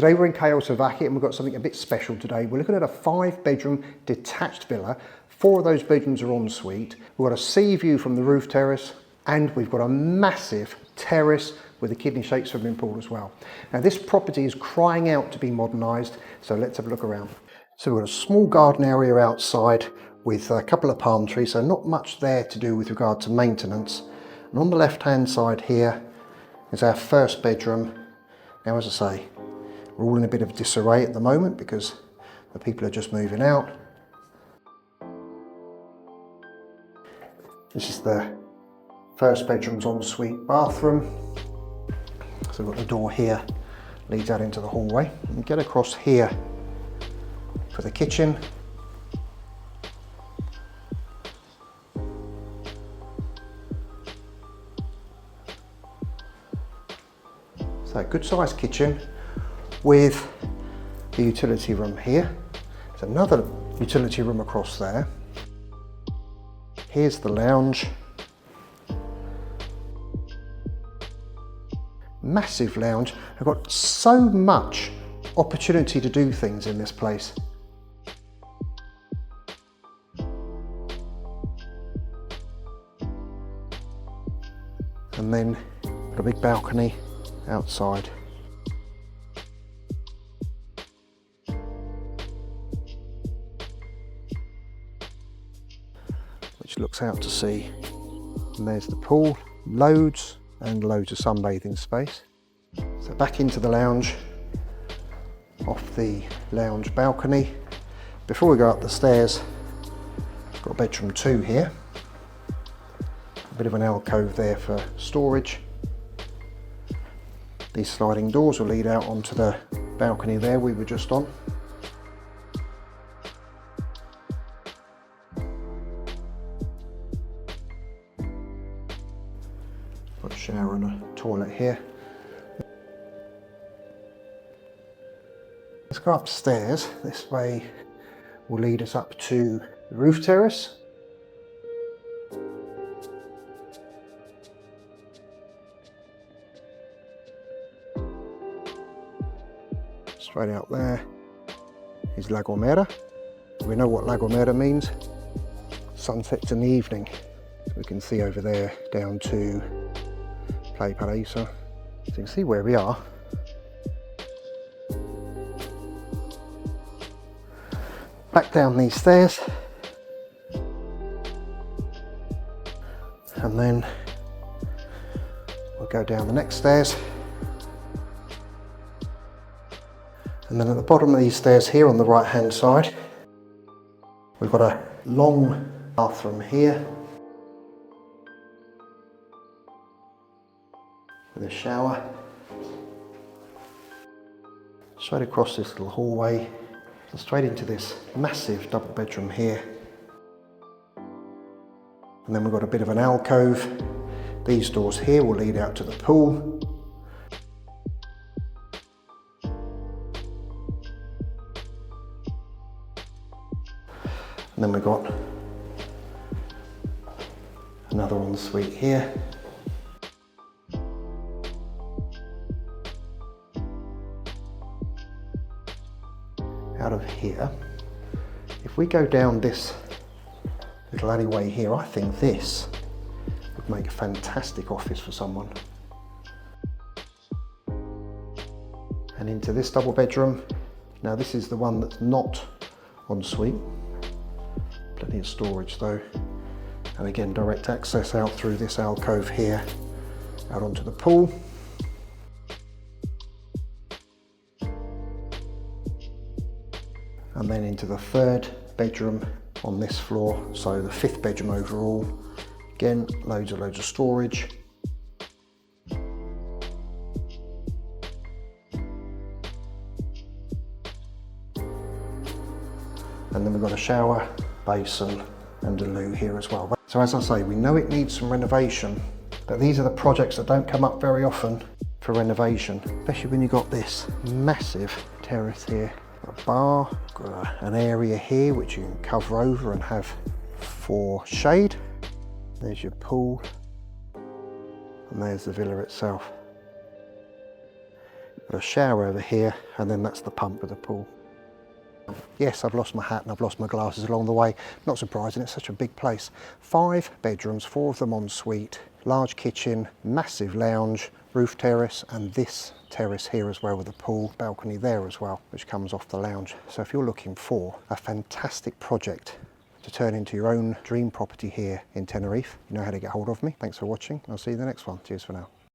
Today we're in Callao Salvaje and we've got something a bit special today. We're looking at a 5-bedroom detached villa. 4 of those bedrooms are en suite. We've got a sea view from the roof terrace and we've got a massive terrace with a kidney-shaped swimming pool as well. Now this property is crying out to be modernised, so let's have a look around. So we've got a small garden area outside with a couple of palm trees, so not much there to do with regard to maintenance. And on the left-hand side here is our first bedroom. Now, as I say, we're all in a bit of disarray at the moment because the people are just moving out. This is the first bedroom's ensuite bathroom. So we've got the door here, leads out into the hallway. And get across here for the kitchen. So good sized kitchen with the utility room here. There's another utility room across there. Here's the lounge. Massive lounge. I've got so much opportunity to do things in this place. And then got a big balcony outside. Which looks out to sea. And there's the pool, loads and loads of sunbathing space. So back into the lounge, off the lounge balcony. Before we go up the stairs, got bedroom 2 here. A bit of an alcove there for storage. These sliding doors will lead out onto the balcony there we were just on. Got a shower and a toilet here. Let's go upstairs. This way will lead us up to the roof terrace. Straight out there is La Gomera. We know what La Gomera means. Sunsets in the evening. So we can see over there down to Playa Paraíso. So you can see where we are. Back down these stairs. And then we'll go down the next stairs. And then at the bottom of these stairs here on the right hand side, we've got a long bathroom here with a shower. Straight across this little hallway and straight into this massive double bedroom here. And then we've got a bit of an alcove. These doors here will lead out to the pool. And then we've got another ensuite here. Out of here, if we go down this little alleyway here, I think this would make a fantastic office for someone. And into this double bedroom. Now this is the one that's not ensuite. Plenty of storage though, and again direct access out through this alcove here out onto the pool. And then into the 3rd bedroom on this floor, so the 5th bedroom overall. Again, loads of storage. And then we've got a shower, basin and a loo here as well. So as I say, we know it needs some renovation, but these are the projects that don't come up very often for renovation, especially when you've got this massive terrace here. Got a bar, got an area here which you can cover over and have for shade. There's your pool and there's the villa itself. A shower over here, and then that's the pump with the pool. Yes, I've lost my hat and I've lost my glasses along the way. Not surprising, it's such a big place. 5 bedrooms, 4 of them en suite, large kitchen, massive lounge, roof terrace, and this terrace here as well with a pool, balcony there as well, which comes off the lounge. So if you're looking for a fantastic project to turn into your own dream property here in Tenerife, you know how to get hold of me. Thanks for watching. I'll see you in the next one. Cheers for now.